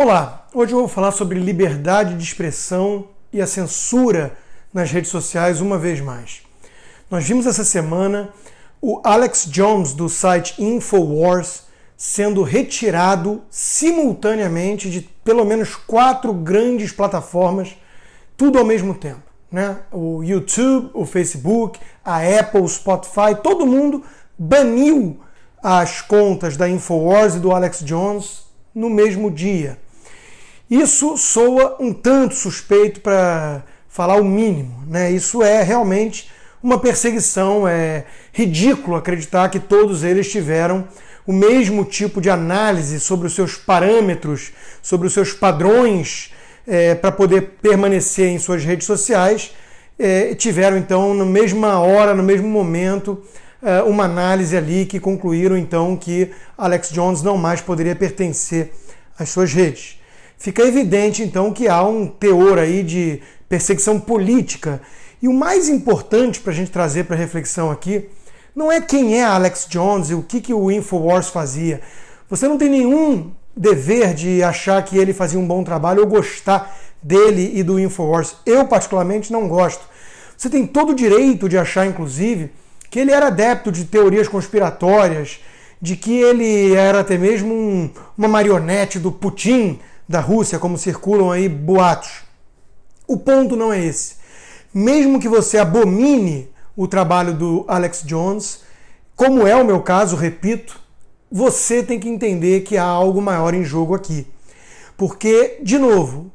Olá, hoje eu vou falar sobre liberdade de expressão e a censura nas redes sociais uma vez mais. Nós vimos essa semana o Alex Jones do site InfoWars sendo retirado simultaneamente de pelo menos 4 grandes plataformas, tudo ao mesmo tempo, né? O YouTube, o Facebook, a Apple, o Spotify, todo mundo baniu as contas da InfoWars e do Alex Jones no mesmo dia. Isso soa um tanto suspeito, para falar o mínimo, né? Isso é realmente uma perseguição. É ridículo acreditar que todos eles tiveram o mesmo tipo de análise sobre os seus parâmetros, sobre os seus padrões para poder permanecer em suas redes sociais. Tiveram então na mesma hora, no mesmo momento, uma análise ali que concluíram então que Alex Jones não mais poderia pertencer às suas redes. Fica evidente então que há um teor aí de perseguição política. E o mais importante para a gente trazer para reflexão aqui não é quem é Alex Jones e o que o InfoWars fazia. Você não tem nenhum dever de achar que ele fazia um bom trabalho ou gostar dele e do InfoWars. Eu particularmente não gosto. Você tem todo o direito de achar, inclusive, que ele era adepto de teorias conspiratórias, de que ele era até mesmo uma marionete do Putin da Rússia, como circulam aí boatos. O ponto não é esse. Mesmo que você abomine o trabalho do Alex Jones, como é o meu caso, repito, você tem que entender que há algo maior em jogo aqui. Porque, de novo,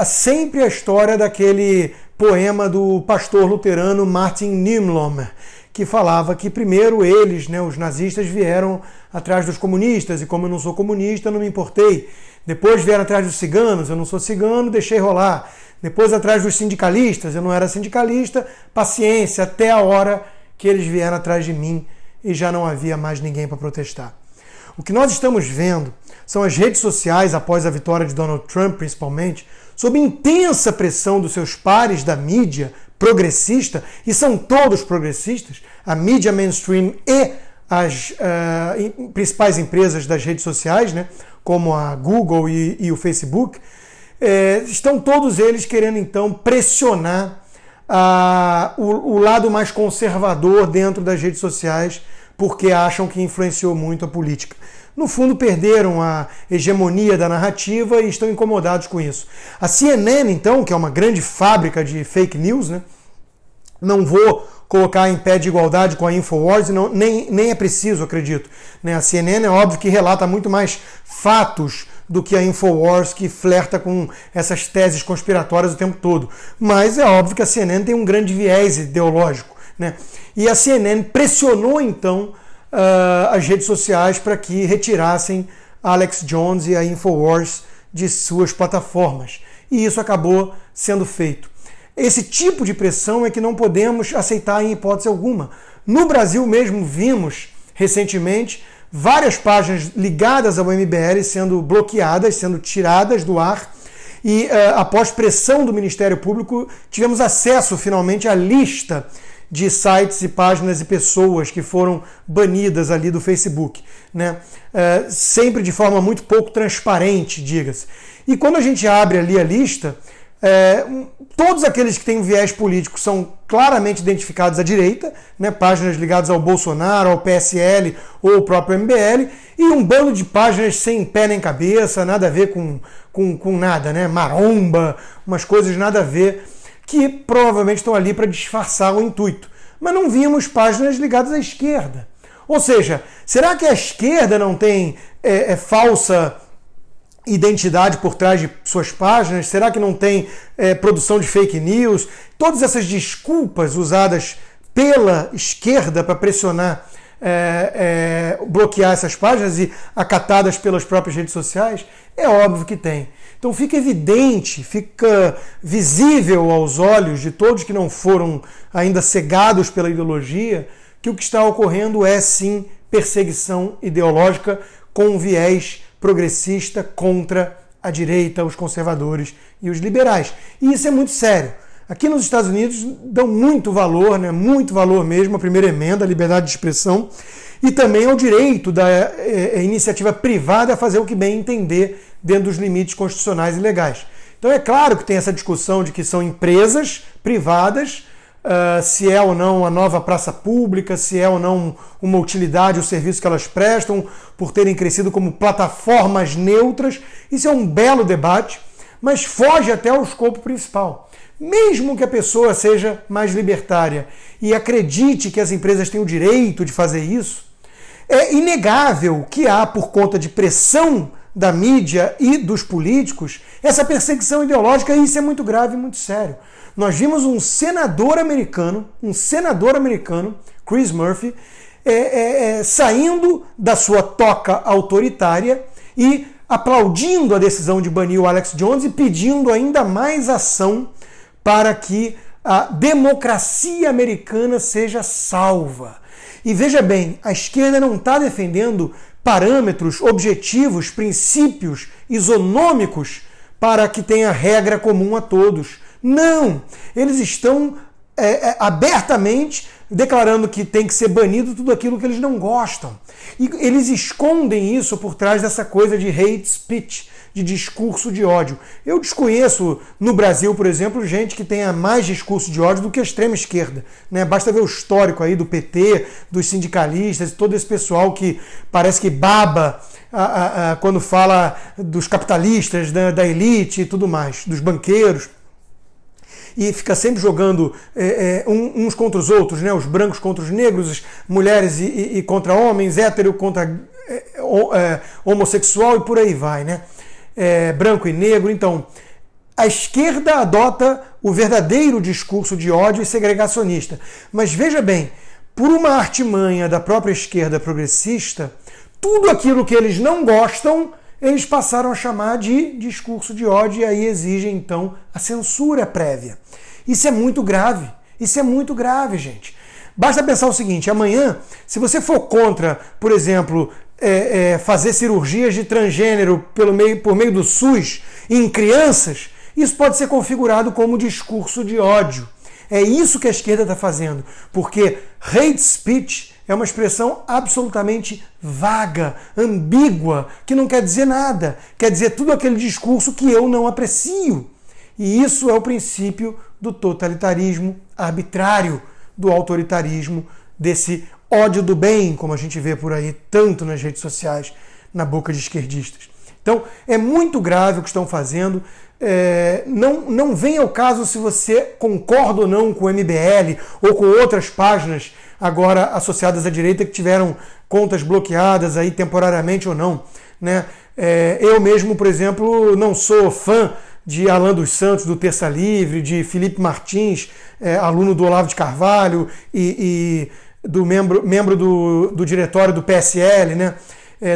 sempre a história daquele poema do pastor luterano Martin Niemöller, que falava que primeiro eles, os nazistas, vieram atrás dos comunistas, e como eu não sou comunista, não me importei. Depois vieram atrás dos ciganos, eu não sou cigano, deixei rolar. Depois atrás dos sindicalistas, eu não era sindicalista, paciência, até a hora que eles vieram atrás de mim e já não havia mais ninguém para protestar. O que nós estamos vendo são as redes sociais, após a vitória de Donald Trump principalmente, sob intensa pressão dos seus pares da mídia progressista, e são todos progressistas, a mídia mainstream e as principais empresas das redes sociais, como a Google e o Facebook, estão todos eles querendo então pressionar o lado mais conservador dentro das redes sociais, porque acham que influenciou muito a política. No fundo, perderam a hegemonia da narrativa e estão incomodados com isso. A CNN, então, que é uma grande fábrica de fake news, não vou colocar em pé de igualdade com a InfoWars, nem é preciso, acredito. A CNN é óbvio que relata muito mais fatos do que a InfoWars, que flerta com essas teses conspiratórias o tempo todo. Mas é óbvio que a CNN tem um grande viés ideológico. E a CNN pressionou, então, as redes sociais para que retirassem Alex Jones e a InfoWars de suas plataformas. E isso acabou sendo feito. Esse tipo de pressão é que não podemos aceitar em hipótese alguma. No Brasil mesmo vimos, recentemente, várias páginas ligadas ao MBL sendo bloqueadas, sendo tiradas do ar, e após pressão do Ministério Público, tivemos acesso finalmente à lista de sites e páginas e pessoas que foram banidas ali do Facebook, sempre de forma muito pouco transparente, diga-se. E quando a gente abre ali a lista, todos aqueles que têm viés político são claramente identificados à direita, páginas ligadas ao Bolsonaro, ao PSL ou ao próprio MBL, e um bando de páginas sem pé nem cabeça, nada a ver com nada, maromba, umas coisas nada a ver, que provavelmente estão ali para disfarçar o intuito. Mas não vimos páginas ligadas à esquerda. Ou seja, será que a esquerda não tem falsa identidade por trás de suas páginas? Será que não tem produção de fake news? Todas essas desculpas usadas pela esquerda para pressionar, bloquear essas páginas e acatadas pelas próprias redes sociais? É óbvio que tem. Então fica evidente, fica visível aos olhos de todos que não foram ainda cegados pela ideologia, que o que está ocorrendo é sim perseguição ideológica com viés progressista contra a direita, os conservadores e os liberais. E isso é muito sério. Aqui nos Estados Unidos dão muito valor, né, muito valor mesmo, à primeira emenda, à liberdade de expressão, e também ao direito da iniciativa privada a fazer o que bem entender dentro dos limites constitucionais e legais. Então é claro que tem essa discussão de que são empresas privadas, se é ou não a nova praça pública, se é ou não uma utilidade o serviço que elas prestam, por terem crescido como plataformas neutras. Isso é um belo debate, mas foge até ao escopo principal. Mesmo que a pessoa seja mais libertária e acredite que as empresas têm o direito de fazer isso, é inegável que há, por conta de pressão da mídia e dos políticos, essa perseguição ideológica, e isso é muito grave e muito sério. Nós vimos um senador americano, Chris Murphy, saindo da sua toca autoritária e aplaudindo a decisão de banir o Alex Jones e pedindo ainda mais ação para que a democracia americana seja salva. E veja bem, a esquerda não está defendendo parâmetros, objetivos, princípios isonômicos para que tenha regra comum a todos. Não! Eles estão abertamente declarando que tem que ser banido tudo aquilo que eles não gostam. E eles escondem isso por trás dessa coisa de hate speech, de discurso de ódio. Eu desconheço no Brasil, por exemplo, gente que tenha mais discurso de ódio do que a extrema esquerda, né? Basta ver o histórico aí do PT, dos sindicalistas, todo esse pessoal que parece que baba quando fala dos capitalistas, da elite e tudo mais, dos banqueiros. E fica sempre jogando uns contra os outros, né? Os brancos contra os negros, as mulheres e contra homens, hétero contra homossexual e por aí vai, né? Branco e negro. Então, a esquerda adota o verdadeiro discurso de ódio e segregacionista. Mas veja bem, por uma artimanha da própria esquerda progressista, tudo aquilo que eles não gostam, eles passaram a chamar de discurso de ódio e aí exigem, então, a censura prévia. Isso é muito grave. Isso é muito grave, gente. Basta pensar o seguinte, amanhã, se você for contra, por exemplo, fazer cirurgias de transgênero por meio do SUS em crianças, isso pode ser configurado como discurso de ódio. É isso que a esquerda está fazendo, porque hate speech é uma expressão absolutamente vaga, ambígua, que não quer dizer nada, quer dizer tudo aquele discurso que eu não aprecio. E isso é o princípio do totalitarismo arbitrário, do autoritarismo, desse ódio do bem, como a gente vê por aí tanto nas redes sociais, na boca de esquerdistas. Então, é muito grave o que estão fazendo. Não vem ao caso se você concorda ou não com o MBL ou com outras páginas agora associadas à direita que tiveram contas bloqueadas aí temporariamente ou não, né? Eu mesmo, por exemplo, não sou fã de Alan dos Santos, do Terça Livre, de Felipe Martins, aluno do Olavo de Carvalho e do membro do diretório do PSL, né?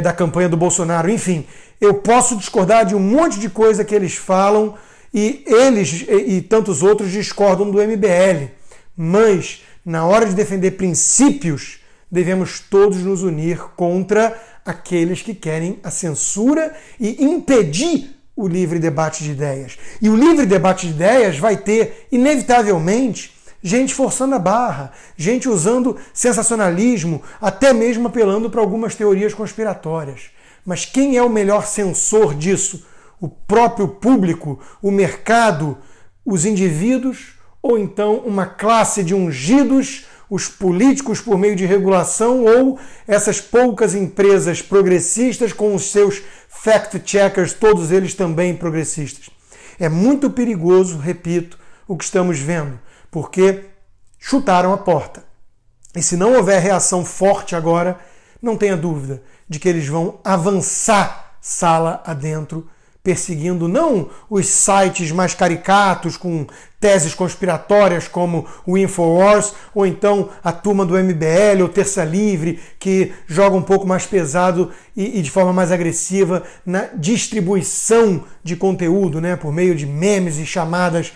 Da campanha do Bolsonaro. Enfim, eu posso discordar de um monte de coisa que eles falam e eles e tantos outros discordam do MBL. Mas, na hora de defender princípios, devemos todos nos unir contra aqueles que querem a censura e impedir o livre debate de ideias. E o livre debate de ideias vai ter, inevitavelmente, gente forçando a barra, gente usando sensacionalismo, até mesmo apelando para algumas teorias conspiratórias. Mas quem é o melhor censor disso? O próprio público, o mercado, os indivíduos, ou então uma classe de ungidos, os políticos por meio de regulação, ou essas poucas empresas progressistas com os seus fact-checkers, todos eles também progressistas. É muito perigoso, repito, o que estamos vendo, porque chutaram a porta. E se não houver reação forte agora, não tenha dúvida de que eles vão avançar sala adentro, perseguindo não os sites mais caricatos com teses conspiratórias como o Infowars, ou então a turma do MBL ou Terça Livre, que joga um pouco mais pesado e de forma mais agressiva na distribuição de conteúdo, né, por meio de memes e chamadas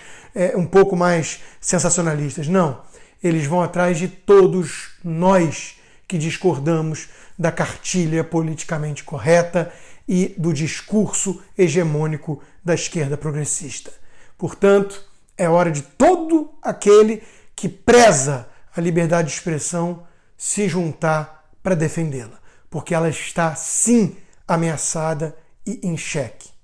um pouco mais sensacionalistas. Não, eles vão atrás de todos nós que discordamos da cartilha politicamente correta e do discurso hegemônico da esquerda progressista. Portanto, É hora de todo aquele que preza a liberdade de expressão se juntar para defendê-la, porque ela está sim ameaçada e em xeque.